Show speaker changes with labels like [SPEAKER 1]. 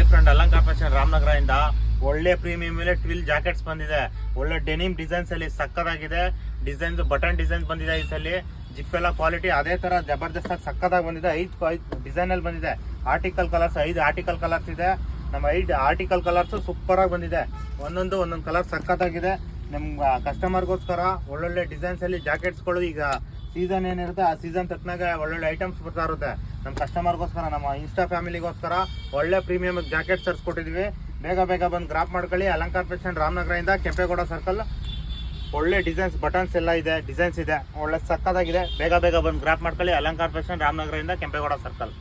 [SPEAKER 1] Friend ಅಲಂಕಾರ fashion Ramanagara ಇಂದ ಒಳ್ಳೆ ಪ್ರೀಮಿಯಂ ಮೇಲೆ ಟ್ವಿಲ್ ಜಾಕೆಟ್ಸ್ ಬಂದಿದೆ. ಒಳ್ಳೆ ಡೆನಿಮ್ ಡಿಸೈನ್ಸ್ ಅಲ್ಲಿ ಸಕ್ಕತ್ತಾಗಿದೆ. ಡಿಸೈನ್ಸ್ ಬಟನ್ ಡಿಸೈನ್ಸ್ ಬಂದಿದೆ. ಈ ಸಲ ಜಿಪ್ ಎಲ್ಲ ಕ್ವಾಲಿಟಿ ಅದೇ ತರ ಜಬರ್ದಸ್ತ್ ಆಗಿ ಸಕ್ಕತ್ತಾಗಿ ಬಂದಿದೆ. 5 ಡಿಸೈನ್ ಅಲ್ಲಿ ಬಂದಿದೆ. ಆರ್ಟಿಕಲ್ ಕಲರ್ಸ್ 5 ಆರ್ಟಿಕಲ್ ಕಲರ್ಸ್ ಇದೆ. ನಮ್ಮ 5 ಆರ್ಟಿಕಲ್ ಕಲರ್ಸ್ ಸೂಪರ್ ಆಗಿ ಬಂದಿದೆ. ಒಂದೊಂದು ಕಲರ್ ಸಕ್ಕತ್ತಾಗಿದೆ. ನಮ್ಗೆ ಕಸ್ಟಮರ್ಗೋಸ್ಕರ ಒಳ್ಳೊಳ್ಳೆ ಡಿಸೈನ್ಸ್ ಅಲ್ಲಿ ಜಾಕೆಟ್ಸ್ಗಳು ಈಗ ಸೀಸನ್ ಏನಿರುತ್ತೆ ಆ ಸೀಸನ್ ತಕ್ಕನಾಗ ಒಳ್ಳೊಳ್ಳೆ ಐಟಮ್ಸ್ ಬರ್ತಾ ಇರುತ್ತೆ. ನಮ್ಮ ಕಸ್ಟಮರ್ಗೋಸ್ಕರ ನಮ್ಮ ಇನ್ಸ್ಟಾ ಫ್ಯಾಮಿಲಿಗೋಸ್ಕರ ಒಳ್ಳೆ ಪ್ರೀಮಿಯಂ ಜಾಕೆಟ್ ತರಿಸ್ಕೊಟ್ಟಿದ್ವಿ. ಬೇಗ ಬಂದು ಗ್ರಾಪ್ ಮಾಡ್ಕೊಳ್ಳಿ. ಅಲಂಕಾರ ಫ್ಯಾಷನ್ ರಾಮನಗರದಿಂದ ಕೆಂಪೇಗೌಡ ಸರ್ಕಲ್. ಒಳ್ಳೆ ಡಿಸೈನ್ಸ್ ಬಟನ್ಸ್ ಎಲ್ಲ ಇದೆ, ಡಿಸೈನ್ಸ್ ಇದೆ, ಒಳ್ಳೆ ಸಕ್ಕತ್ತಾಗಿದೆ. ಬೇಗ ಬಂದು ಗ್ರಾಪ್ ಮಾಡ್ಕೊಳ್ಳಿ. ಅಲಂಕಾರ ಫ್ಯಾಷನ್ ರಾಮನಗರದಿಂದ ಕೆಂಪೇಗೌಡ ಸರ್ಕಲ್.